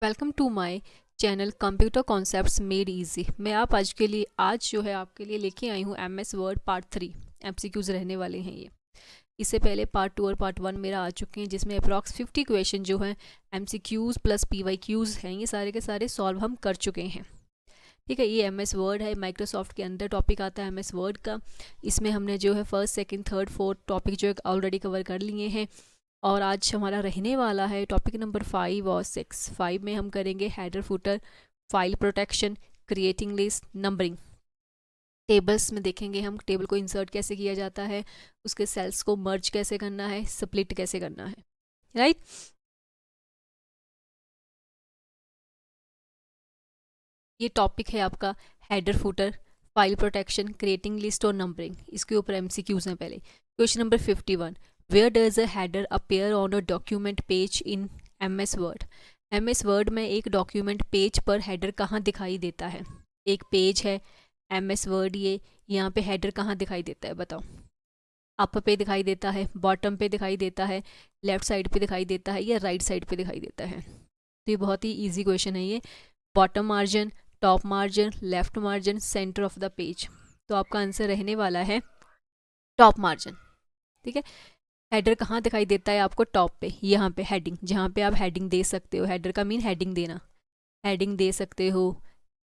Welcome to my channel computer concepts made easy. मैं आज जो है आपके लिए लेके आई हूँ MS वर्ड पार्ट 3 MCQs रहने वाले हैं ये। इससे पहले पार्ट 2 और पार्ट 1 मेरा आ चुके हैं, जिसमें अप्रॉक्स 50 क्वेश्चन जो हैं MCQs प्लस PYQs हैं, ये सारे के सारे सॉल्व हम कर चुके हैं। ठीक है, ये MS वर्ड है, माइक्रोसॉफ्ट के अंदर टॉपिक आता है MS वर्ड का। इसमें हमने जो है first second third fourth topic जो है ऑलरेडी कवर कर लिए हैं, और आज हमारा रहने वाला है टॉपिक नंबर 5 और 6। 5 में हम करेंगे header footer, file protection, creating list, numbering. Tables में देखेंगे हम टेबल को इंसर्ट कैसे किया जाता है, उसके सेल्स को मर्ज कैसे करना है, स्प्लिट कैसे करना है, राइट। ये टॉपिक है आपका header footer, file protection, creating list और नंबरिंग। इसके ऊपर MCQs हैं। पहले question number 51, where does a header appear on a document page in MS Word. MS Word में एक डॉक्यूमेंट पेज पर हेडर कहाँ दिखाई देता है? एक पेज है MS वर्ड, ये यहाँ पे हेडर कहाँ दिखाई देता है बताओ? अप पे दिखाई देता है, बॉटम पे दिखाई देता है, लेफ्ट साइड पे दिखाई देता है, या राइट साइड पे दिखाई देता है? तो ये बहुत ही ईजी क्वेश्चन है ये। Bottom margin, top margin, left margin, centre of the page. तो आपका आंसर रहने वाला है टॉप मार्जिन। ठीक है, हेडर कहाँ दिखाई देता है आपको? टॉप पे, यहाँ पे हेडिंग, जहाँ पे आप हेडिंग दे सकते हो। हेडर का मीन हेडिंग देना, हेडिंग दे सकते हो,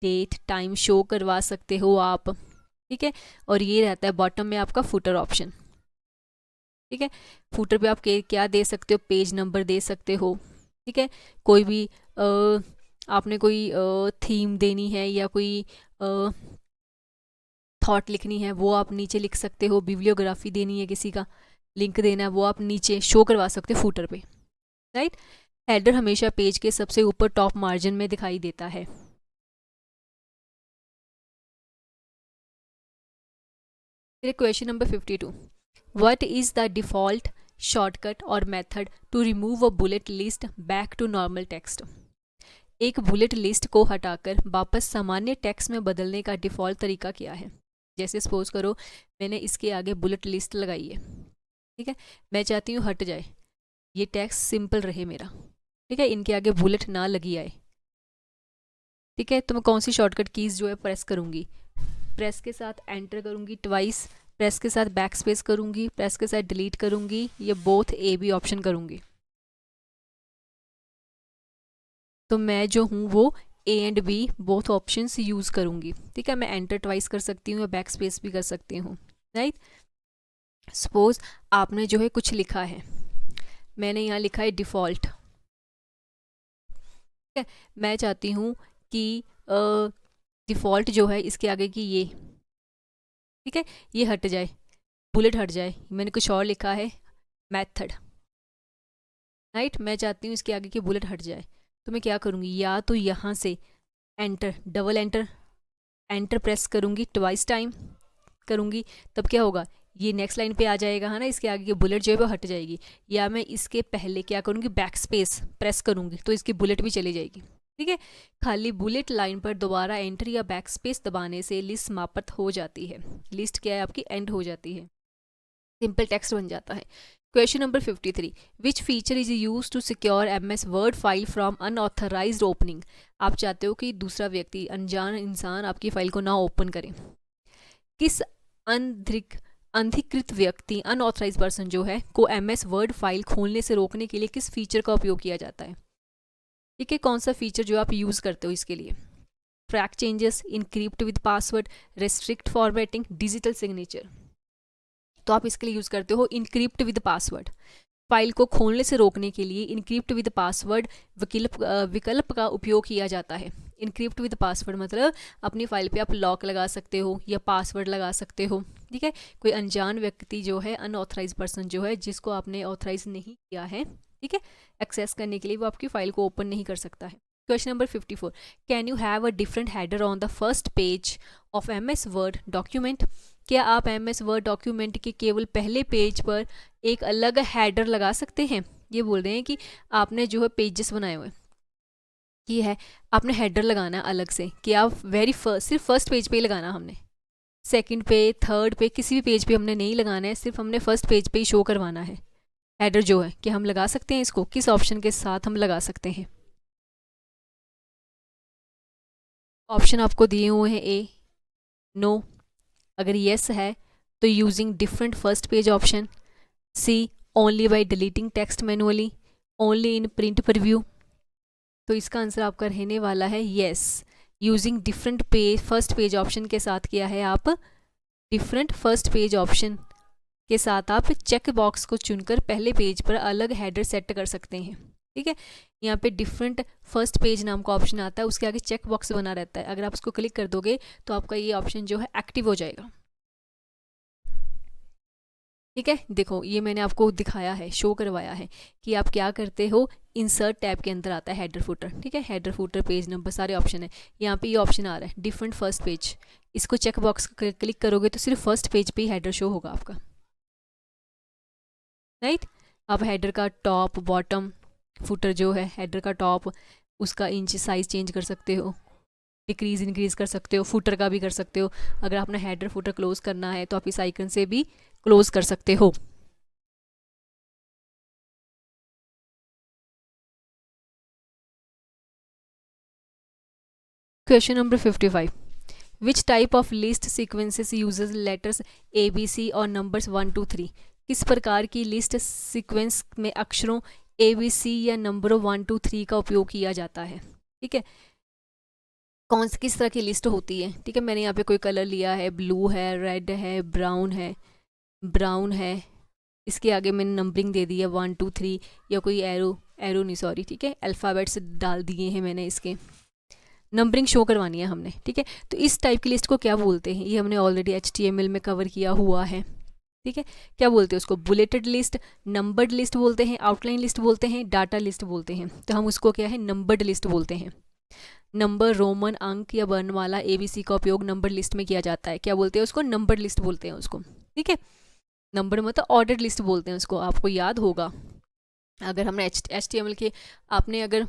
डेट टाइम शो करवा सकते हो आप। ठीक है, और ये रहता है बॉटम में आपका फुटर ऑप्शन। ठीक है, फुटर पे आप क्या दे सकते हो? पेज नंबर दे सकते हो। ठीक है, कोई भी आपने कोई थीम देनी है या कोई थॉट लिखनी है, वो आप नीचे लिख सकते हो। बिब्लियोग्राफी देनी है, किसी का लिंक देना है, वो आप नीचे शो करवा सकते हो फुटर पे, राइट। हेडर हमेशा पेज के सबसे ऊपर टॉप मार्जिन में दिखाई देता है। फिर question number 52, what is the default shortcut और method to remove a bullet list back to normal text. एक बुलेट लिस्ट को हटाकर वापस सामान्य टेक्स्ट में बदलने का डिफ़ॉल्ट तरीका क्या है? जैसे सपोज करो मैंने इसके आगे बुलेट लिस्ट लगाई है, ठीक है, मैं चाहती हूँ हट जाए, ये टेक्स्ट सिंपल रहे मेरा। ठीक है, इनके आगे बुलेट ना लगी आए। ठीक है, तो मैं कौन सी शॉर्टकट कीज़ जो है प्रेस करूँगी? प्रेस के साथ एंटर करूँगी ट्वाइस, प्रेस के साथ बैक स्पेस करूँगी, प्रेस के साथ डिलीट करूँगी, या बोथ AB ऑप्शन करूँगी? तो मैं जो हूँ वो A and B both options use करूँगी। ठीक है, मैं एंटर ट्वाइस कर सकती हूँ या बैक स्पेस भी कर सकती हूँ, राइट। सपोज आपने जो है कुछ लिखा है, मैंने यहाँ लिखा है डिफ़ॉल्ट। ठीक है, मैं चाहती हूँ कि डिफ़ॉल्ट जो है इसके आगे की ये, ठीक है, ये हट जाए, बुलेट हट जाए। मैंने कुछ और लिखा है मेथड, राइट, मैं चाहती हूँ इसके आगे की बुलेट हट जाए। तो मैं क्या करूँगी? या तो यहाँ से enter, double enter, enter press करूँगी, ट्वाइस टाइम करूँगी, तब क्या होगा? ये नेक्स्ट लाइन पे आ जाएगा, है ना, इसके आगे की बुलेट जो है वो हट जाएगी। या मैं इसके पहले क्या करूँगी? बैक स्पेस प्रेस करूँगी, तो इसकी बुलेट भी चली जाएगी। ठीक है, खाली बुलेट लाइन पर दोबारा एंटर या बैक स्पेस दबाने से लिस्ट समाप्त हो जाती है। लिस्ट क्या है आपकी? एंड हो जाती है, सिंपल टेक्स्ट बन जाता है। Question number 53, which feature is use to secure MS Word file from unauthorised opening. आप चाहते हो कि दूसरा व्यक्ति, अनजान इंसान आपकी फाइल को ना ओपन करे। किस अनधिकृत व्यक्ति, अनऑथराइज पर्सन जो है, को MS वर्ड फाइल खोलने से रोकने के लिए किस फीचर का उपयोग किया जाता है? ठीक है, कौन सा फीचर जो आप यूज़ करते हो इसके लिए? Track changes, encrypt with password, restrict formatting, digital signature. तो आप इसके लिए यूज़ करते हो इनक्रिप्ट विद पासवर्ड। फाइल को खोलने से रोकने के लिए इनक्रिप्ट विद पासवर्ड विकल्प का उपयोग किया जाता है। इनक्रिप्ट विद पासवर्ड मतलब अपनी फाइल पे आप लॉक लगा सकते हो या पासवर्ड लगा सकते हो। ठीक है, कोई अनजान व्यक्ति जो है, अनऑथराइज पर्सन जो है, जिसको आपने ऑथराइज नहीं किया है, ठीक है, एक्सेस करने के लिए, वो आपकी फाइल को ओपन नहीं कर सकता है। Question number 54, can you have a different header on the first page of MS word document. क्या आप MS वर्ड डॉक्यूमेंट के केवल पहले पेज पर एक अलग हेडर लगा सकते हैं? ये बोल रहे हैं कि आपने जो है पेजेस बनाए हुए कि है, आपने हेडर लगाना है अलग से, कि आप सिर्फ फर्स्ट पेज पे ही लगाना, हमने सेकंड पे, थर्ड पे, किसी भी पेज पे हमने नहीं लगाना है, सिर्फ हमने फर्स्ट पेज पे ही शो करवाना है हेडर जो है। कि हम लगा सकते हैं इसको, किस ऑप्शन के साथ हम लगा सकते हैं? ऑप्शन आपको दिए हुए हैं ए, नो, अगर येस है तो using different first page option, C only by deleting text manually, only in print preview. तो इसका आंसर आपका रहने वाला है yes, using different page first page option के साथ किया है आप, डिफरेंट फर्स्ट पेज ऑप्शन के साथ आप चेक बॉक्स को चुनकर पहले पेज पर अलग हेडर सेट कर सकते हैं। ठीक है, यहाँ पे डिफरेंट फर्स्ट पेज नाम का ऑप्शन आता है, उसके आगे चेक बॉक्स बना रहता है, अगर आप उसको क्लिक कर दोगे तो आपका ये ऑप्शन जो है एक्टिव हो जाएगा। ठीक है, देखो ये मैंने आपको दिखाया है, शो करवाया है कि आप क्या करते हो। इंसर्ट टैब के अंदर आता है हेडर फुटर, ठीक है, हेडर फुटर पेज नंबर सारे ऑप्शन है, यहाँ पे ये ऑप्शन आ रहा है डिफरेंट फर्स्ट पेज, इसको चेक बॉक्स क्लिक करोगे तो सिर्फ फर्स्ट पेज पे ही हेडर शो होगा आपका। राइट, आप हेडर का टॉप बॉटम फुटर जो है, हेडर का टॉप उसका इंच साइज चेंज कर सकते हो, डिक्रीज इंक्रीज कर सकते हो, फुटर का भी कर सकते हो। अगर अपना हेडर फुटर क्लोज करना है तो आप इस आइकन से भी क्लोज कर सकते हो। Question number 55, which type of list sequences uses letters ABC और नंबर्स 1 2 3। किस प्रकार की लिस्ट सीक्वेंस में अक्षरों ABC या नंबरों 1 2 3 का उपयोग किया जाता है। ठीक है, कौन सी किस तरह की लिस्ट होती है। ठीक है, मैंने यहाँ पे कोई कलर लिया है, ब्लू है, रेड है, ब्राउन है, इसके आगे मैंने नंबरिंग दे दी है 1 2 3, या कोई एरो नहीं सॉरी, ठीक है, अल्फ़ाबेट्स डाल दिए हैं मैंने, इसके नंबरिंग शो करवानी है हमने। ठीक है, तो इस टाइप की लिस्ट को क्या बोलते हैं, ये हमने ऑलरेडी HTML में कवर किया हुआ है। ठीक है, क्या बोलते हैं उसको, बुलेटेड लिस्ट, नंबर्ड लिस्ट बोलते हैं, आउटलाइन लिस्ट बोलते हैं, डाटा लिस्ट बोलते हैं। तो हम उसको क्या है, नंबर्ड लिस्ट बोलते हैं। नंबर, रोमन, अंक या वर्णमाला ABC का उपयोग नंबर लिस्ट में किया जाता है, क्या बोलते हैं उसको, नंबर्ड लिस्ट बोलते हैं उसको। ठीक है, नंबर मतलब ऑर्डर्ड लिस्ट बोलते हैं उसको, आपको याद होगा अगर हमने HTML के, आपने अगर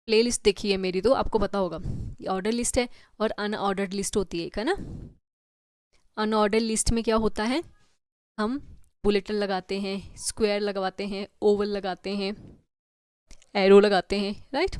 प्ले लिस्ट देखी है मेरी तो आपको पता होगा, ये ऑर्डर लिस्ट है और अनऑर्डर्ड लिस्ट होती है एक, है ना। अनऑर्डर्ड लिस्ट में क्या होता है, हम बुलेटिन लगाते हैं, स्क्वायर लगवाते हैं, ओवल लगाते हैं, एरो लगाते हैं। Right,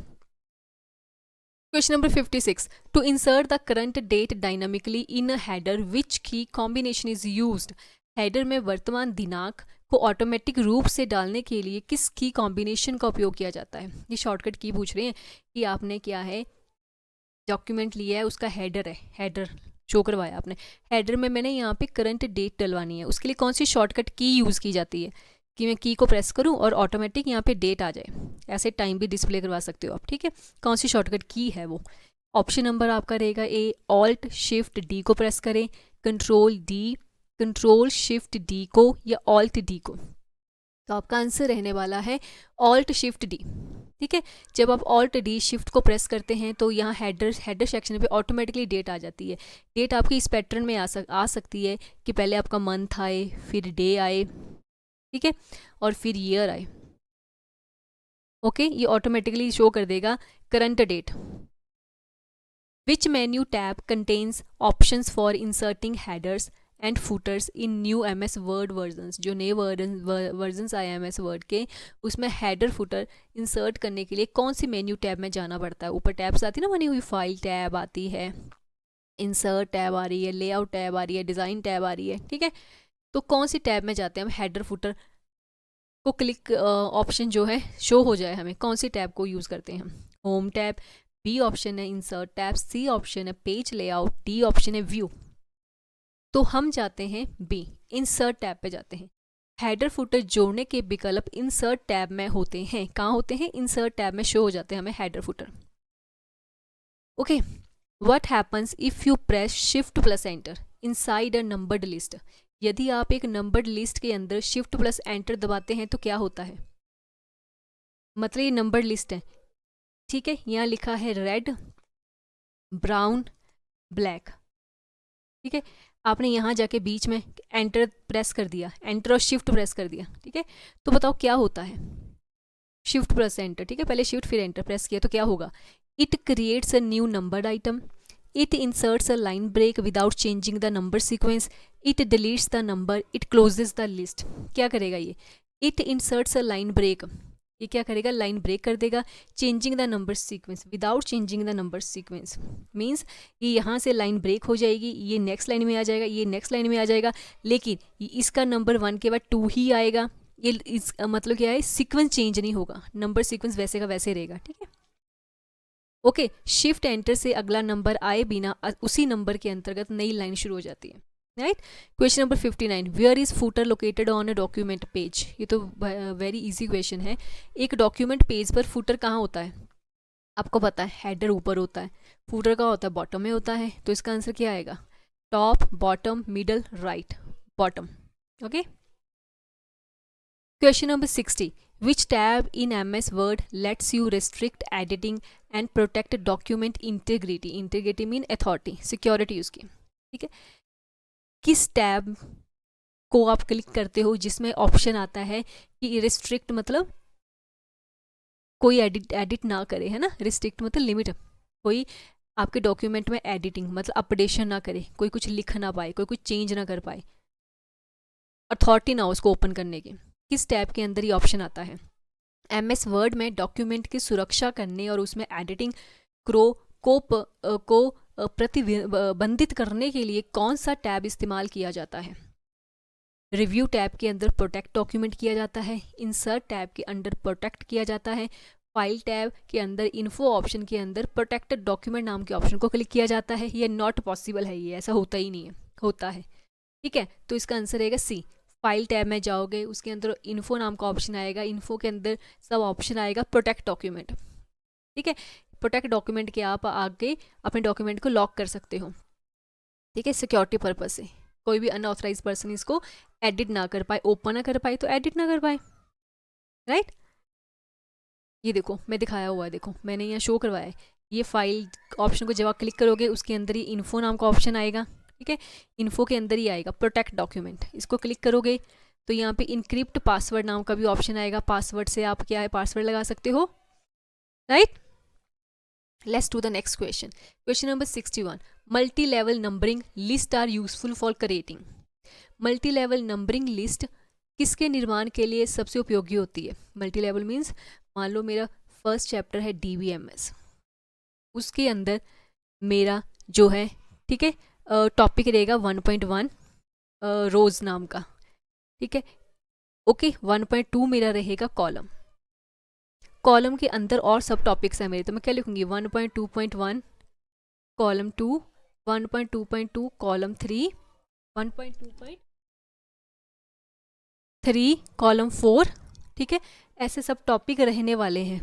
question number 56, to insert the current date dynamically in header which key combination is used. Header में वर्तमान दिनांक को ऑटोमेटिक रूप से डालने के लिए किस की कॉम्बिनेशन का उपयोग किया जाता है। ये शॉर्टकट की पूछ रहे हैं कि आपने क्या है, डॉक्यूमेंट लिया है, उसका हेडर है, हेडर शो करवाया आपने, हेडर में मैंने यहाँ पे करंट डेट डलवानी है, उसके लिए कौन सी शॉर्टकट की यूज़ की जाती है कि मैं की को प्रेस करूँ और ऑटोमेटिक यहाँ पे डेट आ जाए, ऐसे टाइम भी डिस्प्ले करवा सकते हो आप। ठीक है, कौन सी शॉर्टकट की है वो, ऑप्शन नंबर आपका रहेगा ए, ऑल्ट शिफ्ट डी को प्रेस करें, कंट्रोल शिफ्ट डी को, या ऑल्ट डी को। तो आपका आंसर रहने वाला है ऑल्ट शिफ्ट डी। ठीक है, जब आप ऑल्ट डी शिफ्ट को प्रेस करते हैं तो यहाँ हेडर सेक्शन पे ऑटोमेटिकली डेट आ जाती है। डेट आपकी इस पैटर्न में आ सकती है कि पहले आपका मंथ आए, फिर डे आए, ठीक है, और फिर ईयर आए। ओके, ये ऑटोमेटिकली शो कर देगा current date. Which menu tab contains options for inserting headers and footers in new MS Word versions. जो नए वर्जन्स आए MS वर्ड के, उसमें हेडर फुटर इंसर्ट करने के लिए कौन सी मेन्यू टैब में जाना पड़ता है। ऊपर टैब्स आती है ना बनी हुई, फाइल टैब आती है, इंसर्ट टैब आ रही है, लेआउट टैब आ रही है, डिज़ाइन टैब आ रही है। ठीक है, तो कौन सी टैब में जाते हैं हम, हेडर फुटर को क्लिक ऑप्शन जो है शो हो जाए हमें, कौन सी टैब को यूज़ करते हैं हम, होम टैब, B ऑप्शन है इंसर्ट टैब, C ऑप्शन है पेज लेआउट, D ऑप्शन है व्यू। तो हम जाते हैं B, इंसर्ट टैब पे जाते हैं। हेडर फुटर जोड़ने के विकल्प इंसर्ट टैब में होते हैं, कहाँ होते हैं, इंसर्ट टैब में शो हो जाते हैं हमें header footer. Okay, what happens if you press shift plus enter inside a numbered list. यदि आप एक नंबर्ड लिस्ट के अंदर शिफ्ट प्लस एंटर दबाते हैं तो क्या होता है, मतलब ये नंबर्ड लिस्ट है। ठीक है, यहाँ लिखा है रेड, ब्राउन, ब्लैक। ठीक है, आपने यहाँ जाके बीच में एंटर प्रेस कर दिया, एंटर और शिफ्ट प्रेस कर दिया। ठीक है, तो बताओ क्या होता है, शिफ्ट प्लस एंटर। ठीक है, पहले शिफ्ट फिर एंटर प्रेस किया तो क्या होगा, it creates a new numbered item, it inserts a line break without changing the number sequence, it deletes the number, it closes the list. क्या करेगा ये, it inserts a line break, ये क्या करेगा, लाइन ब्रेक कर देगा। Changing the number sequence without changing the number sequence means ये यहाँ से लाइन ब्रेक हो जाएगी, ये नेक्स्ट लाइन में आ जाएगा, ये नेक्स्ट लाइन में आ जाएगा, लेकिन इसका नंबर 1 के बाद 2 ही आएगा। ये इस मतलब क्या है, सीक्वेंस चेंज नहीं होगा, नंबर सीक्वेंस वैसे का वैसे रहेगा, ठीक है। ओके, शिफ्ट एंटर से अगला नंबर आए बिना उसी नंबर के अंतर्गत नई लाइन शुरू हो जाती है, right. Question number 59, where is footer located on a document page. ये तो वेरी इजी क्वेश्चन है। एक डॉक्यूमेंट पेज पर फूटर कहाँ होता है, आपको पता है हेडर ऊपर होता है, फूटर कहाँ होता है, बॉटम में होता है। तो इसका आंसर क्या आएगा, top, bottom, middle, right, bottom. Okay, question number 60, which tab in MS Word lets you restrict editing and protect document integrity? Integrity mean authority, security उसकी, ठीक है। किस टैब को आप क्लिक करते हो जिसमें ऑप्शन आता है कि रिस्ट्रिक्ट मतलब कोई एडिट ना करे, है ना। रिस्ट्रिक्ट मतलब लिमिट, कोई आपके डॉक्यूमेंट में एडिटिंग मतलब अपडेशन ना करे, कोई कुछ लिख ना पाए, कोई कुछ चेंज ना कर पाए, अथॉरिटी ना हो उसको ओपन करने की। किस टैब के अंदर ये ऑप्शन आता है। MS वर्ड में डॉक्यूमेंट की सुरक्षा करने और उसमें एडिटिंग को प्रतिबंधित करने के लिए कौन सा टैब इस्तेमाल किया जाता है। रिव्यू टैब के अंदर प्रोटेक्ट डॉक्यूमेंट किया जाता है, इंसर्ट टैब के अंदर प्रोटेक्ट किया जाता है, फाइल टैब के अंदर इन्फो ऑप्शन के अंदर प्रोटेक्टेड डॉक्यूमेंट नाम के ऑप्शन को क्लिक किया जाता है। ये नॉट पॉसिबल है, ये ऐसा होता ही नहीं है, होता है, ठीक है। तो इसका आंसर रहेगा सी। फाइल टैब में जाओगे, उसके अंदर इन्फो नाम का ऑप्शन आएगा, इन्फो के अंदर सब ऑप्शन आएगा प्रोटेक्ट डॉक्यूमेंट, ठीक है। प्रोटेक्ट डॉक्यूमेंट के आप आगे अपने डॉक्यूमेंट को लॉक कर सकते हो, ठीक है, सिक्योरिटी पर्पज से। कोई भी अनऑथराइज पर्सन इसको एडिट ना कर पाए, ओपन ना कर पाए तो एडिट ना कर पाए, राइट। ये देखो मैं दिखाया हुआ है, देखो मैंने यहाँ शो करवाया है। ये फाइल ऑप्शन को जब आप क्लिक करोगे उसके अंदर ही इन्फो नाम का ऑप्शन आएगा, ठीक है। इन्फो के अंदर ही आएगा प्रोटेक्ट डॉक्यूमेंट, इसको क्लिक करोगे तो यहाँ पे इनक्रिप्ट पासवर्ड नाम का भी ऑप्शन आएगा। पासवर्ड से आप क्या है, पासवर्ड लगा सकते हो, right. Let's do the next question. Question number 61, multi level numbering list are useful for creating. Multi level numbering list किसके निर्माण के लिए सबसे उपयोगी होती है। मल्टी लेवल मीन्स मान लो मेरा फर्स्ट चैप्टर है DBMS, उसके अंदर मेरा जो है, ठीक है, टॉपिक रहेगा 1.1 रोज नाम का, ठीक है। ओके, 1.2 मेरा रहेगा कॉलम, कॉलम के अंदर और सब टॉपिक्स हैं मेरे, तो मैं क्या लिखूंगी 1.2.1 कॉलम 2, 1.2.2 कॉलम 3, 1.2.3 कॉलम 4, ठीक है। ऐसे सब टॉपिक रहने वाले हैं,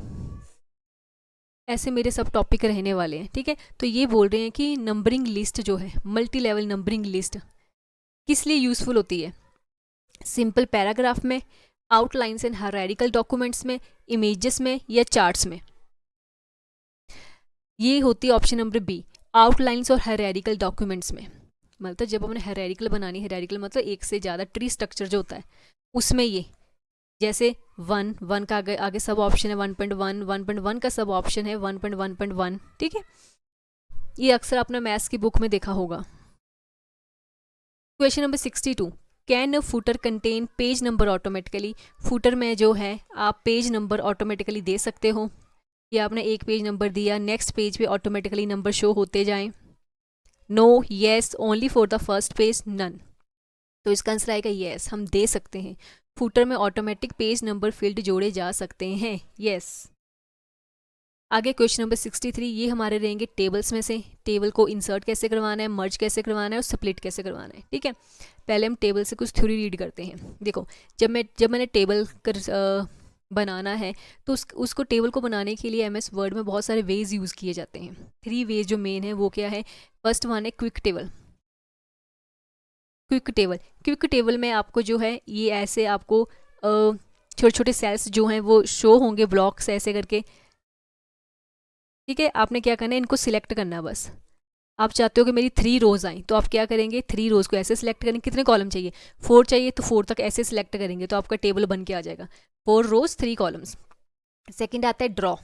ऐसे मेरे सब टॉपिक रहने वाले हैं, ठीक है। तो ये बोल रहे हैं कि नंबरिंग लिस्ट जो है, मल्टी लेवल नंबरिंग लिस्ट किस लिए यूजफुल होती है। सिंपल पैराग्राफ में, आउटलाइंस एंड हायरार्किकल डॉक्यूमेंट्स में, इमेजेस में या चार्ट्स में। ये होती है ऑप्शन नंबर बी, आउटलाइंस और हायरार्किकल डॉक्यूमेंट्स में। मतलब जब हमने हायरार्किकल बनानी, हायरार्किकल मतलब एक से ज़्यादा ट्री स्ट्रक्चर जो होता है उसमें, ये जैसे 1 का आगे सब ऑप्शन है 1.1, 1.1 का सब ऑप्शन है 1.1.1, ठीक है। ये अक्सर आपने मैथ्स की बुक में देखा होगा। Question number 62, can a footer contain page number automatically. Footer में जो है आप पेज नंबर ऑटोमेटिकली दे सकते हो, या आपने एक पेज नंबर दिया, नेक्स्ट पेज पे ऑटोमेटिकली नंबर शो होते जाएं। No, yes, only for the first page, none. तो इसका आंसर आएगा येस, हम दे सकते हैं। फुटर में ऑटोमेटिक पेज नंबर फील्ड जोड़े जा सकते हैं, येस। आगे क्वेश्चन नंबर 63, ये हमारे रहेंगे टेबल्स में से। टेबल को इंसर्ट कैसे करवाना है, मर्ज कैसे करवाना है और स्प्लिट कैसे करवाना है, ठीक है। पहले हम टेबल से कुछ थ्योरी रीड करते हैं। देखो जब मैंने टेबल बनाना है तो उसको टेबल को बनाने के लिए MS वर्ड में बहुत सारे वेज यूज़ किए जाते हैं। 3 वेज जो मेन है वो क्या है। फर्स्ट वन है क्विक टेबल। क्विक टेबल में आपको जो है ये ऐसे आपको छोटे छोटे सेल्स जो हैं वो शो होंगे, ब्लॉक्स ऐसे करके, ठीक है। आपने क्या करना है, इनको सिलेक्ट करना है बस। आप चाहते हो कि मेरी 3 रोज आएँ तो आप क्या करेंगे, 3 रोज को ऐसे सिलेक्ट करेंगे। कितने कॉलम चाहिए, 4 चाहिए तो 4 तक ऐसे सिलेक्ट करेंगे तो आपका टेबल बन के आ जाएगा, 4 रोज 3 कॉलम्स। सेकंड आता है ड्रॉ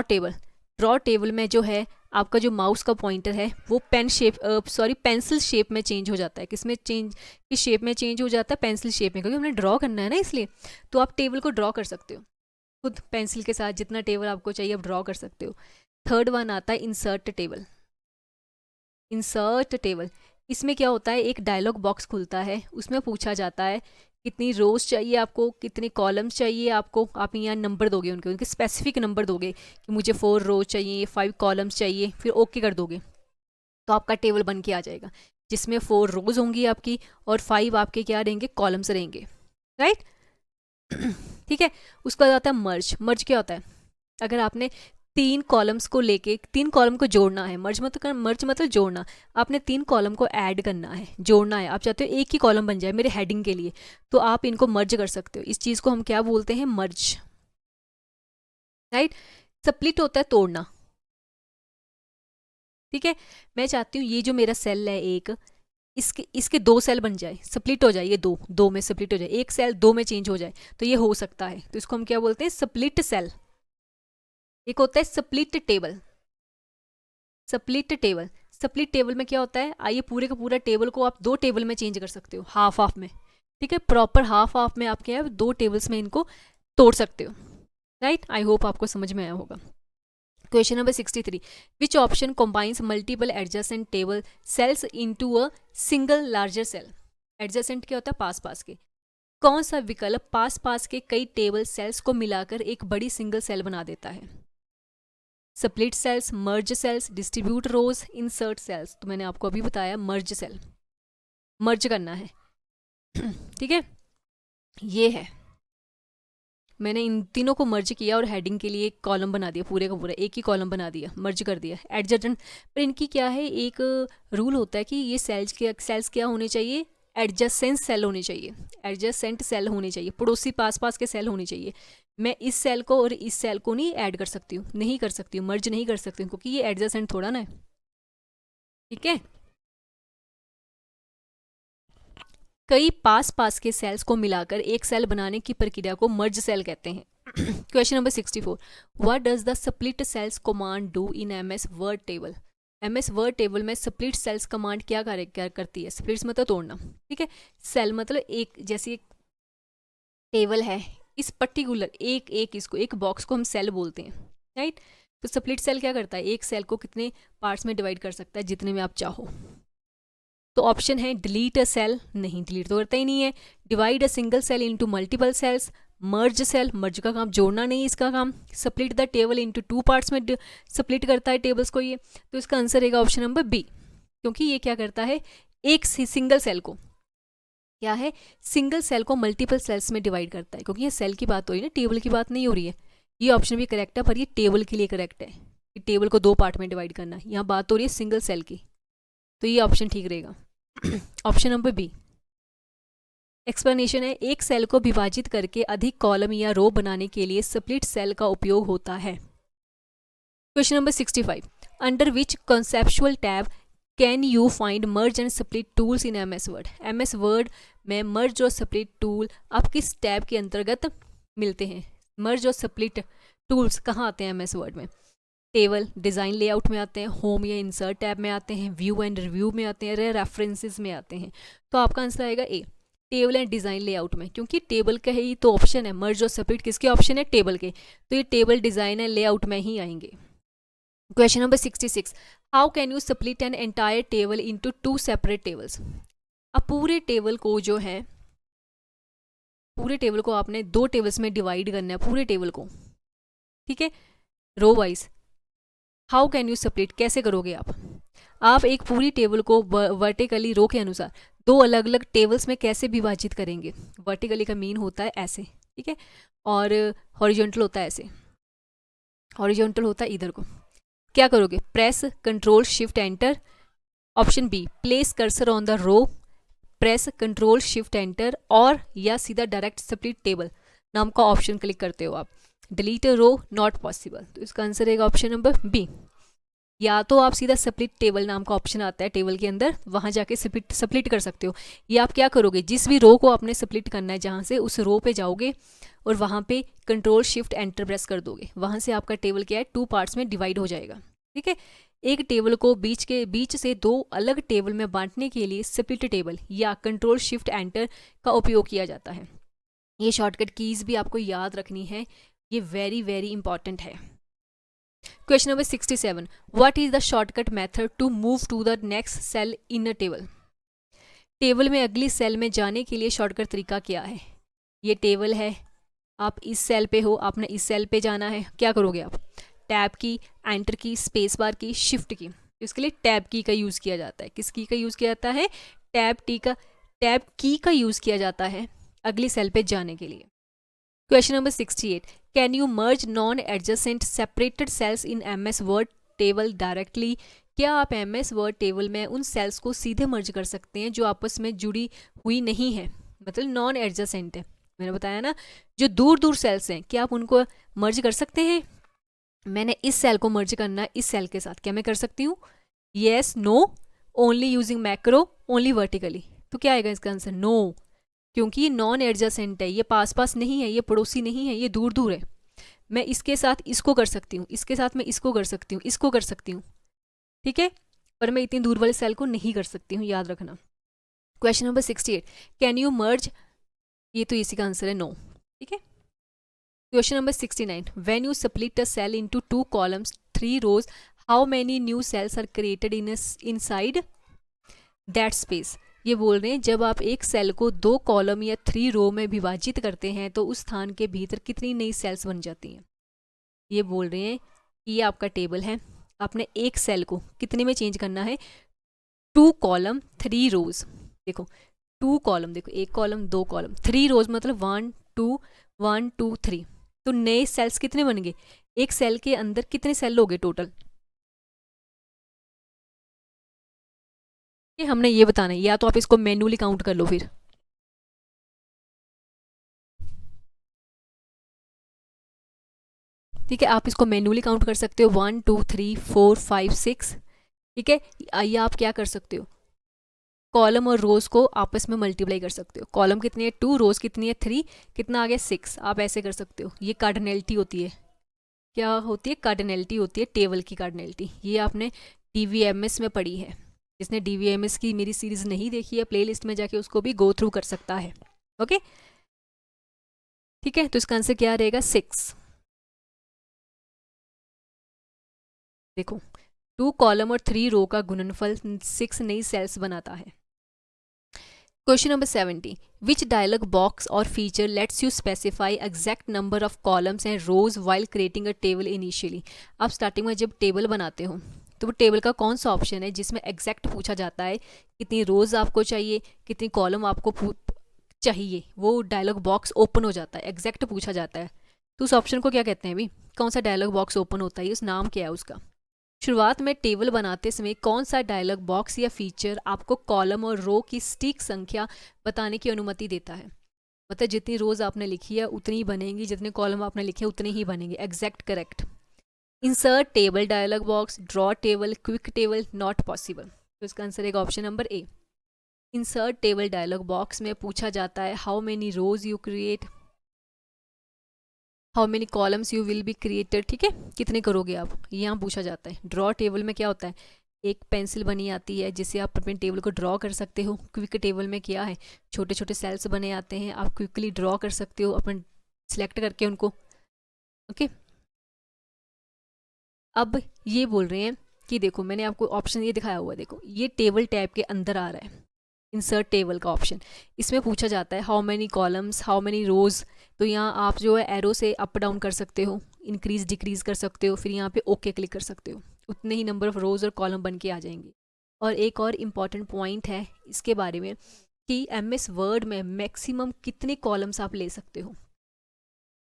टेबल। ड्रॉ टेबल में जो है आपका जो माउस का पॉइंटर है वो पेंसिल शेप में चेंज हो जाता है। किस शेप में चेंज हो जाता है? पेंसिल शेप में, क्योंकि हमने ड्रॉ करना है ना, इसलिए। तो आप टेबल को ड्रॉ कर सकते हो खुद पेंसिल के साथ, जितना टेबल आपको चाहिए आप ड्रॉ कर सकते हो। थर्ड वन आता है इंसर्ट टेबल। इंसर्ट टेबल, इसमें क्या होता है, एक डायलॉग बॉक्स खुलता है, उसमें पूछा जाता है कितनी रोज चाहिए आपको, कितने कॉलम्स चाहिए आपको। आप यहाँ नंबर दोगे, उनके स्पेसिफिक नंबर दोगे कि मुझे 4 रोज चाहिए, 5 कॉलम्स चाहिए, फिर ओके कर दोगे तो आपका टेबल बन के आ जाएगा, जिसमें 4 रोज होंगी आपकी और 5 आपके क्या रहेंगे, कॉलम्स रहेंगे, राइट। ठीक है। उसके बाद आता है मर्ज। मर्ज क्या होता है? अगर आपने 3 कॉलम्स को लेके 3 कॉलम को जोड़ना है, मर्ज मतलब जोड़ना, आपने 3 कॉलम को ऐड करना है, जोड़ना है, आप चाहते हो एक ही कॉलम बन जाए मेरे हेडिंग के लिए, तो आप इनको मर्ज कर सकते हो। इस चीज़ को हम क्या बोलते हैं? मर्ज, राइट। स्प्लिट होता है तोड़ना। ठीक है, मैं चाहती हूँ ये जो मेरा सेल है एक, इसके 2 सेल बन जाए, स्प्लिट हो जाए, ये दो में स्प्लिट हो जाए, एक सेल 2 में चेंज हो जाए, तो ये हो सकता है। तो इसको हम क्या बोलते हैं? Split cell. एक होता है split table. Split table, split table में क्या होता है, आइए पूरे का पूरा टेबल को आप 2 टेबल में चेंज कर सकते हो, हाफ हाफ में। ठीक है, प्रॉपर हाफ हाफ में आप क्या है 2 टेबल्स में इनको तोड़ सकते हो, राइट। आई होप आपको समझ में आया होगा। Question number 63, which option combines multiple adjacent table cells into a single larger cell? Adjacent क्या होता है? पास पास के। कौन सा विकल्प पास पास के कई टेबल सेल्स को मिलाकर एक बड़ी सिंगल सेल बना देता है? Split sales, merge cells, distribute रोज, इंसर्ट सेल्स। तो मैंने आपको अभी बताया मर्ज सेल, मर्ज करना है। ठीक है, ये है, मैंने इन तीनों को मर्ज किया और हेडिंग के लिए एक कॉलम बना दिया, पूरे का पूरा एक ही कॉलम बना दिया, मर्ज कर दिया। एडजेसेंट पर इनकी क्या है, एक रूल होता है कि ये सेल्स क्या होने चाहिए? एडजेसेंट सेल होने चाहिए, एडजेसेंट सेल होने चाहिए, पड़ोसी पास पास के सेल होने चाहिए। मैं इस सेल को और इस सेल को नहीं ऐड कर सकती हूँ, नहीं कर सकती हूँ, मर्ज नहीं कर सकती हूँ, क्योंकि ये एडजेसेंट थोड़ा ना है। ठीक है, कई पास पास के सेल्स को मिलाकर एक सेल बनाने की प्रक्रिया को मर्ज सेल कहते हैं। Question number 64, what does the split cells command do in MS Word table? MS Word table में स्प्लिट सेल्स कमांड क्या करती है? स्प्लिट्स मतलब तोड़ना। ठीक है, सेल मतलब एक, जैसे एक टेबल है, इस पर्टिकुलर इसको एक बॉक्स को हम सेल बोलते हैं, राइट। तो स्प्लिट सेल क्या करता है? एक सेल को कितने पार्ट्स में डिवाइड कर सकता है? जितने में आप चाहो। तो ऑप्शन है डिलीट अ सेल, नहीं डिलीट तो करता ही नहीं है। Divide a single cell into multiple cells, merge cell, merge का काम जोड़ना नहीं, इसका काम। Split the table into 2 parts में स्प्लिट करता है टेबल्स को ये। तो इसका आंसर रहेगा ऑप्शन नंबर बी, क्योंकि ये क्या करता है, एक सिंगल सेल को, क्या है, सिंगल सेल को मल्टीपल सेल्स में डिवाइड करता है। क्योंकि ये सेल की बात हो रही है ना, टेबल की बात नहीं हो रही है। ये ऑप्शन भी करेक्ट है, पर ये टेबल के लिए करेक्ट है कि टेबल को 2 पार्ट में डिवाइड करना है। यहाँ बात हो रही है सिंगल सेल की, तो ये ऑप्शन ठीक रहेगा, ऑप्शन नंबर बी। एक्सप्लेनेशन है, एक सेल को विभाजित करके अधिक कॉलम या रो बनाने के लिए स्प्लिट सेल का उपयोग होता है। Question number 65, under which conceptual tab can you find merge and split tools in MS word? MS word में मर्ज और स्प्लिट टूल आप किस टैब के अंतर्गत मिलते हैं? मर्ज और स्प्लिट टूल्स कहाँ आते हैं एमएस वर्ड में? टेबल, डिज़ाइन लेआउट में आते हैं, होम या इंसर्ट टैब में आते हैं, व्यू एंड रिव्यू में आते हैं, रेफरेंसेस में आते हैं। तो आपका आंसर आएगा ए, टेबल एंड डिज़ाइन लेआउट में, क्योंकि टेबल का ही तो ऑप्शन है। मर्ज और स्प्लिट किसके ऑप्शन है? टेबल के। तो ये टेबल, डिज़ाइन एंड लेआउट में ही आएंगे। Question number 66, how can you split an entire table into 2 separate tables? अब पूरे टेबल को जो है, पूरे टेबल को आपने 2 टेबल्स में डिवाइड करना है, पूरे टेबल को, ठीक है, row wise. How can you split, कैसे करोगे आप एक पूरी टेबल को वर्टिकली रो के अनुसार 2 अलग अलग टेबल्स में कैसे विभाजित करेंगे? वर्टिकली का मीन होता है ऐसे, ठीक है, और हॉरिजॉन्टल होता है ऐसे, हॉरिजॉन्टल होता है इधर को। क्या करोगे? Press control shift enter, option B place cursor on the row, press control shift enter, और या सीधा डायरेक्ट स्प्लिट टेबल नाम का ऑप्शन क्लिक करते हो आप। डिलीट रो नॉट पॉसिबल, तो इसका आंसर रहेगा ऑप्शन नंबर बी। या तो आप सीधा स्प्लिट टेबल नाम का ऑप्शन आता है टेबल के अंदर, वहाँ जाके स्प्लिट कर सकते हो। या आप क्या करोगे, जिस भी रो को आपने स्प्लिट करना है जहाँ से, उस रो पे जाओगे और वहाँ पे कंट्रोल शिफ्ट एंटर प्रेस कर दोगे, वहाँ से आपका टेबल क्या है 2 पार्ट्स में डिवाइड हो जाएगा। ठीक है, एक टेबल को बीच से दो अलग टेबल में बांटने के लिए स्प्लिट टेबल या कंट्रोल शिफ्ट एंटर का उपयोग किया जाता है। ये शॉर्टकट कीज भी आपको याद रखनी है, ये वेरी वेरी इंपॉर्टेंट है। Question number 67, what is the shortcut method to move to the next cell in a table? Table में अगली सेल में जाने के लिए शॉर्टकट तरीका क्या है? ये टेबल है, आप इस सेल पे हो, आपने इस सेल पे जाना है, क्या करोगे आप? टैब की, एंटर की, स्पेस बार की, शिफ्ट की। इसके लिए टैब की का यूज़ किया जाता है। किस की का यूज़ किया जाता है? टैब की का यूज़ किया जाता है अगली सेल पे जाने के लिए। Question number 68, can you merge non adjacent separated cells in MS Word table directly? क्या आप MS वर्ड टेबल में उन सेल्स को सीधे मर्ज कर सकते हैं जो आपस में जुड़ी हुई नहीं है, मतलब नॉन एडजेसेंट है? मैंने बताया ना, जो दूर दूर सेल्स हैं, क्या आप उनको मर्ज कर सकते हैं? मैंने इस सेल को मर्ज करना है इस सेल के साथ, क्या मैं कर सकती हूँ? Yes, no, only using macro, only vertically. तो क्या आएगा इसका आंसर? नो, क्योंकि ये नॉन एडजेसेंट है, ये पास पास नहीं है, ये पड़ोसी नहीं है, ये दूर दूर है। मैं इसके साथ इसको कर सकती हूँ, इसके साथ मैं इसको कर सकती हूँ, इसको कर सकती हूँ, ठीक है, पर मैं इतनी दूर वाले सेल को नहीं कर सकती हूँ, याद रखना। Question number 68, can you merge? ये तो इसी का आंसर है नो, ठीक है। Question number 69, when you split a cell into 2 columns 3 rows, how many new cells are created inside that space? ये बोल रहे हैं जब आप एक सेल को 2 कॉलम या 3 रो में विभाजित करते हैं तो उस स्थान के भीतर कितनी नई सेल्स बन जाती हैं। ये बोल रहे हैं कि ये आपका टेबल है, आपने एक सेल को कितने में चेंज करना है? 2 कॉलम 3 रोज। देखो 2 कॉलम, देखो 1 कॉलम 2 कॉलम, 3 रोज मतलब 1 2 3। तो नए सेल्स कितने बन गए? एक सेल के अंदर कितने सेल हो गए टोटल? ये हमने ये बताना है, या तो आप इसको मैन्युअली काउंट कर लो फिर। ठीक है, आप इसको मैन्युअली काउंट कर सकते हो, 1 2 3 4 5 6, ठीक है। या आप क्या कर सकते हो, कॉलम और रोज को आपस में मल्टीप्लाई कर सकते हो। कॉलम कितनी है 2, रोज कितनी है 3, कितना आ गया 6। आप ऐसे कर सकते हो, ये कार्डिनलिटी होती है। क्या होती है? कार्डिनलिटी होती है, टेबल की कार्डिनलिटी। ये आपने DVMS में पढ़ी है। जिसने DVMS की मेरी सीरीज नहीं देखी है, प्लेलिस्ट में जाके उसको भी गो थ्रू कर सकता है। ओके, ठीक है, तो इसका आंसर क्या रहेगा? 6। देखो 2 कॉलम और 3 रो का गुणनफल 6 नई सेल्स बनाता है। Question number 70, which dialog box और feature lets you specify exact number of columns and rows while creating a table initially? आप स्टार्टिंग में जब टेबल बनाते हो तो वो टेबल का कौन सा ऑप्शन है जिसमें एग्जैक्ट पूछा जाता है कितनी रोज आपको चाहिए, कितनी कॉलम आपको चाहिए? वो डायलॉग बॉक्स ओपन हो जाता है, एग्जैक्ट पूछा जाता है। तो उस ऑप्शन को क्या कहते हैं अभी? कौन सा डायलॉग बॉक्स ओपन होता है, उस नाम क्या है उसका? शुरुआत में टेबल बनाते समय कौन सा डायलॉग बॉक्स या फीचर आपको कॉलम और रो की सटीक संख्या बताने की अनुमति देता है? मतलब जितनी रोज आपने लिखी है उतनी ही बनेंगी, जितने कॉलम आपने लिखे उतने ही बनेंगे, exact correct. Insert table dialog box, draw table, quick table, not possible. तो इसका आंसर है option number A. Insert table dialog box में पूछा जाता है how many rows you create, how many columns you will be created, ठीक है, कितने करोगे आप, ये यहाँ पूछा जाता है। ड्रॉ टेबल में क्या होता है, एक पेंसिल बनी आती है जिससे आप अपने टेबल को ड्रॉ कर सकते हो। क्विक टेबल में क्या है, छोटे छोटे सेल्स बने आते हैं, आप क्विकली ड्रॉ कर सकते हो अपने सिलेक्ट करके उनको। ओके, अब ये बोल रहे हैं कि देखो मैंने आपको ऑप्शन ये दिखाया हुआ है, देखो ये टेबल टैब के अंदर आ रहा है, इंसर्ट टेबल का ऑप्शन। इसमें पूछा जाता है how many columns, how many rows. तो यहाँ आप जो है एरो से अप डाउन कर सकते हो, इंक्रीज डिक्रीज कर सकते हो, फिर यहाँ पे ओके क्लिक कर सकते हो, उतने ही नंबर ऑफ रोज और कॉलम बन के आ जाएंगे। और एक और इम्पॉर्टेंट पॉइंट है इसके बारे में कि MS वर्ड में मैक्सिमम कितने कॉलम्स आप ले सकते हो,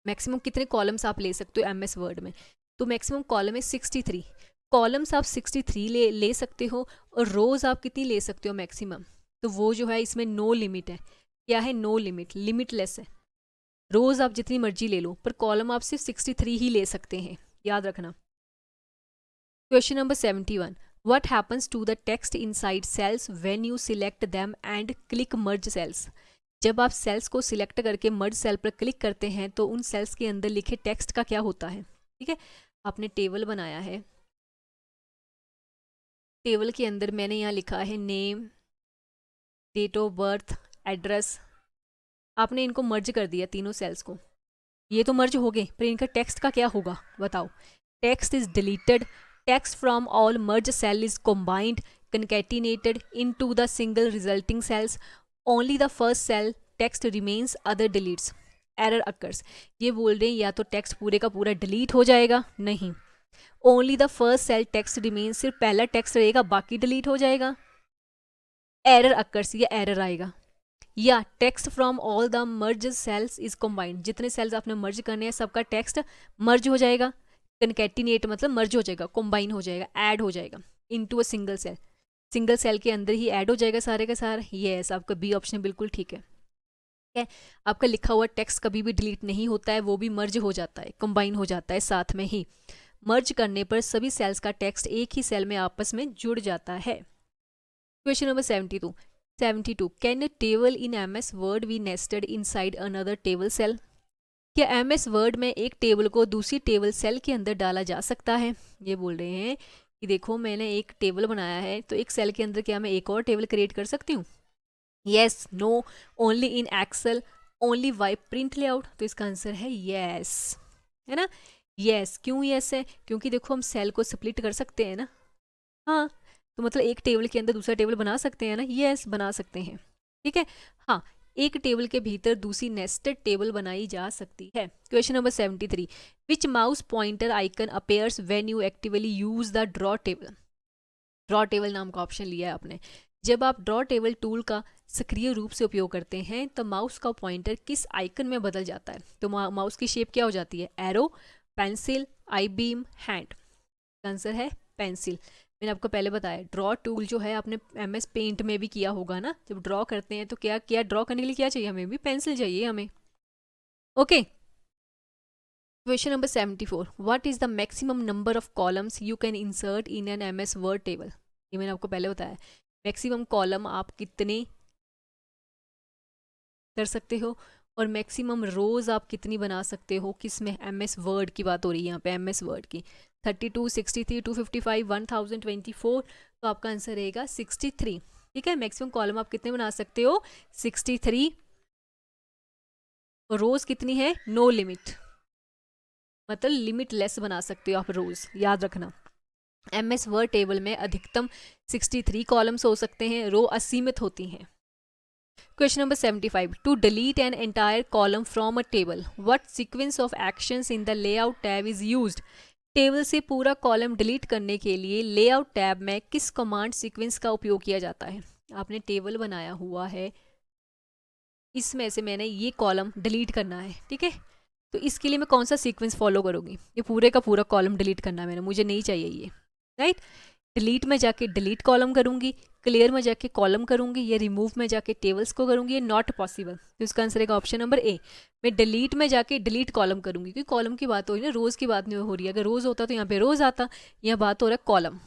मैक्सिमम कितने कॉलम्स आप ले सकते हो MS वर्ड में? तो मैक्सिमम कॉलम है 63, कॉलम्स आप 63 ले सकते हो, और रोज आप कितनी ले सकते हो मैक्सिमम? तो वो जो है इसमें नो लिमिट है। क्या है? नो लिमिट, लिमिटलेस है। रोज आप जितनी मर्जी ले लो, पर कॉलम आप सिर्फ 63 ही ले सकते हैं, याद रखना। Question number 71, what happens to the text inside cells when you select them and click merge cells? जब आप सेल्स को सिलेक्ट करके मर्ज सेल पर क्लिक करते हैं तो उन सेल्स के अंदर लिखे टेक्स्ट का क्या होता है? ठीक है, आपने टेबल बनाया है, टेबल के अंदर मैंने यहाँ लिखा है name, date of birth, address, आपने इनको मर्ज कर दिया तीनों सेल्स को, ये तो मर्ज हो गए, पर इनका टेक्स्ट का क्या होगा बताओ। Text is deleted, text from all merge cell is combined, concatenated into the single resulting cells, only the first cell text remains, other deletes, error occurs। ये बोल रहे हैं या तो टेक्स्ट पूरे का पूरा डिलीट हो जाएगा, नहीं, only the first cell text remains, सिर्फ पहला टेक्स्ट रहेगा बाकी डिलीट हो जाएगा, एरर अकर्स, ये एरर आएगा, या text from all the merge cells is combined, जितने सेल्स आपने मर्ज करने हैं सबका टेक्स्ट मर्ज हो जाएगा, कनकैटिनेट मतलब मर्ज हो जाएगा, कॉम्बाइन हो जाएगा, ऐड हो जाएगा into a single cell, single cell के अंदर ही ऐड हो जाएगा सारे का सारा। यस, आपका बी ऑप्शन बिल्कुल ठीक है। आपका लिखा हुआ टेक्स्ट कभी भी डिलीट नहीं होता है, वो भी मर्ज हो जाता है, कंबाइन हो जाता है साथ में ही। मर्ज करने पर सभी सेल्स का टेक्स्ट एक ही सेल में आपस में जुड़ जाता है। Question number 72 can a table in MS Word be nested inside another table cell? क्या MS वर्ड में एक टेबल को दूसरी टेबल सेल के अंदर डाला जा सकता है? ये बोल रहे हैं कि देखो मैंने एक टेबल बनाया है, तो एक सेल के अंदर क्या मैं एक और टेबल क्रिएट कर सकती हूँ? Yes, no, only in Excel, only via print layout. तो इसका आंसर है यस, है ना। यस, क्यों यस है? क्योंकि देखो हम सेल को स्प्लिट कर सकते हैं ना, हाँ, तो मतलब एक टेबल के अंदर दूसरा टेबल बना सकते हैं ना, यस बना सकते हैं, ठीक है। हाँ, एक टेबल के भीतर दूसरी नेस्टेड टेबल बनाई जा सकती है। Question number 73 which mouse pointer icon appears when you actively use the draw table? Draw table नाम का ऑप्शन लिया है आपने। जब आप ड्रॉ टेबल टूल का सक्रिय रूप से उपयोग करते हैं तो माउस का पॉइंटर किस आइकन में बदल जाता है? तो माउस की शेप क्या हो जाती है? एरो, पेंसिल, आई बीम, हैंड। आंसर है पेंसिल। मैंने आपको पहले बताया ड्रॉ टूल जो है आपने MS पेंट में भी किया होगा ना, जब ड्रॉ करते हैं तो क्या क्या ड्रॉ करने के लिए क्या चाहिए? हमें भी पेंसिल चाहिए हमें। Okay, question number 74 what is the maximum number of columns you can insert in an MS Word table? ये मैंने आपको पहले बताया, मैक्सिमम कॉलम आप कितने कर सकते हो और मैक्सिमम रोज आप कितनी बना सकते हो, किस में? MS वर्ड की बात हो रही है यहाँ पे, MS वर्ड की। 32, 63, 255, 1024, तो आपका आंसर रहेगा 63, ठीक है। मैक्सिमम कॉलम आप कितने बना सकते हो? 63। रोज कितनी है? नो लिमिट, मतलब लिमिट लेस बना सकते हो आप रोज, याद रखना। MS वर्ड टेबल में अधिकतम 63 कॉलम्स हो सकते हैं, रो असीमित होती हैं। Question number 75 to delete an entire column from a table what sequence of actions in the layout tab is used? Table से पूरा कॉलम डिलीट करने के लिए लेआउट टैब में किस कमांड सीक्वेंस का उपयोग किया जाता है? आपने टेबल बनाया हुआ है, इसमें से मैंने ये कॉलम डिलीट करना है, ठीक है, तो इसके लिए मैं कौन सा सीक्वेंस फॉलो करूँगी? ये पूरे का पूरा कॉलम डिलीट करना है मैंने, मुझे नहीं चाहिए ये, राइट। डिलीट में जाके डिलीट कॉलम करूंगी, क्लियर में जाके कॉलम करूंगी, या रिमूव में जाके टेबल्स को करूंगी, ये नॉट पॉसिबल। तो इसका आंसर है ऑप्शन नंबर ए, मैं डिलीट में जाके डिलीट कॉलम करूंगी, क्योंकि कॉलम की बात हो रही है ना, रोज की बात नहीं हो रही है। अगर रोज होता तो यहाँ पे रोज आता, यहाँ बात हो रहा है कॉलम।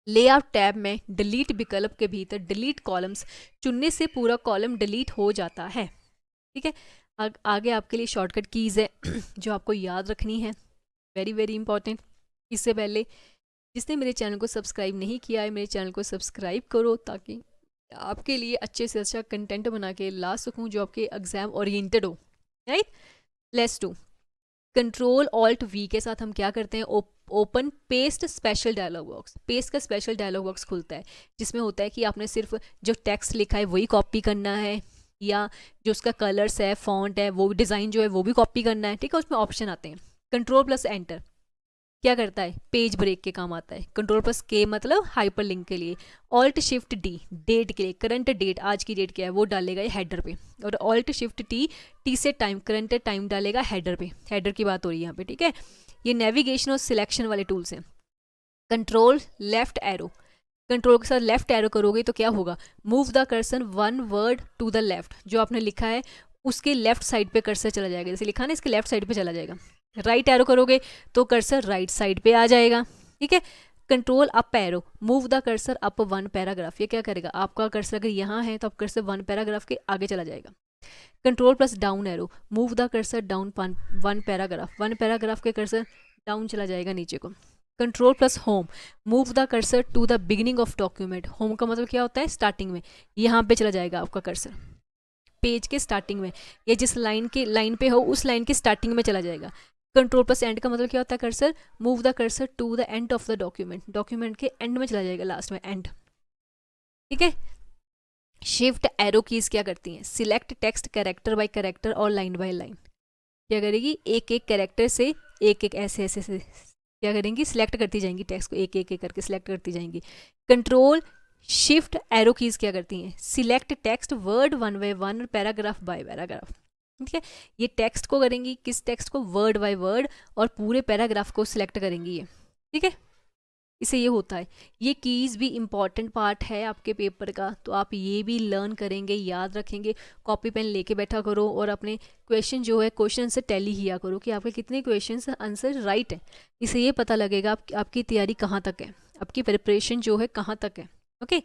लेआउट टैब में डिलीट विकल्प के भीतर डिलीट कॉलम्स चुनने से पूरा कॉलम डिलीट हो जाता है, ठीक है। आगे आपके लिए शॉर्टकट कीज है जो आपको याद रखनी है, वेरी वेरी इंपॉर्टेंट। इससे पहले जिसने मेरे चैनल को सब्सक्राइब नहीं किया है, मेरे चैनल को सब्सक्राइब करो, ताकि आपके लिए अच्छे से अच्छा कंटेंट बना के ला सकूं जो आपके एग्जाम ओरिएंटेड हो, राइट। लेट्स डू Ctrl+Alt+V के साथ हम क्या करते हैं? Open paste special dialogue box. Paste का स्पेशल डायलॉग बॉक्स खुलता है, जिसमें होता है कि आपने सिर्फ जो टेक्स्ट लिखा है वही कॉपी करना है, या जो उसका कलर्स है, फॉन्ट है, वो डिज़ाइन जो है वो भी कॉपी करना है, ठीक है। उसमें ऑप्शन आते हैं। Ctrl+Enter क्या करता है? पेज ब्रेक के काम आता है। Ctrl+K मतलब हाइपर लिंक के लिए। Alt+Shift+D डेट के लिए, करंट डेट, आज की डेट क्या है वो डालेगा ये हेडर पे, और Alt+Shift+T टी से टाइम, करंट टाइम डालेगा हेडर पे। हेडर की बात हो रही है यहाँ पे, ठीक है। ये नेविगेशन और सिलेक्शन वाले टूल्स हैं। Ctrl+Left+Arrow, कंट्रोल के साथ लेफ्ट एरो करोगे तो क्या होगा? Move the cursor 1 word to the left, जो आपने लिखा है उसके लेफ्ट साइड पे कर्सर चला जाएगा, जैसे लिखा ना इसके लेफ्ट साइड पे चला जाएगा। राइट एरो करोगे तो कर्सर राइट साइड पे आ जाएगा, ठीक है। Ctrl+Up arrow, move the cursor up 1 paragraph, ये क्या करेगा? आपका कर्सर अगर यहाँ है तो आप कर्सर 1 पैराग्राफ के आगे चला जाएगा। Ctrl+Down arrow, move the cursor down 1 paragraph, 1 paragraph के कर्सर डाउन चला जाएगा नीचे को। Control plus home, move the cursor to the beginning of document. Home का मतलब क्या होता है, स्टार्टिंग में, यहाँ पे चला जाएगा आपका कर्सर, पेज के स्टार्टिंग में, या जिस लाइन पे हो उस लाइन के स्टार्टिंग में चला जाएगा। कंट्रोल प्लस एंड का मतलब क्या होता है, cursor, move the cursor to the end of the document, document के एंड में चला जाएगा, लास्ट में, एंड। ठीक है। शिफ्ट एरो कीज क्या करती हैं, select text character bye character और लाइन बाय लाइन। क्या करेगी, एक एक कैरेक्टर से एक एक ऐसे ऐसे से क्या करेंगी, सिलेक्ट करती जाएंगी, टेक्स्ट को एक एक करके सिलेक्ट करती जाएंगी। कंट्रोल शिफ्ट एरो कीज क्या करती हैं, select text word one by one, paragraph by paragraph. ठीक है, ये टेक्स्ट को करेंगी, किस टेक्स्ट को, वर्ड बाय वर्ड, और पूरे पैराग्राफ को सिलेक्ट करेंगी ये। ठीक है, इसे ये होता है। ये कीज़ भी इम्पॉर्टेंट पार्ट है आपके पेपर का, तो आप ये भी लर्न करेंगे, याद रखेंगे, कॉपी पेन लेके बैठा करो और अपने क्वेश्चन जो है क्वेश्चन से टैली किया करो कि आपके कितने क्वेश्चन आंसर राइट है। इससे ये पता लगेगा आपकी तैयारी कहाँ तक है, आपकी प्रिपरेशन जो है कहाँ तक है। Okay,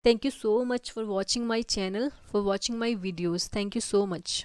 thank you so much for watching my channel, for watching my videos, thank you so much.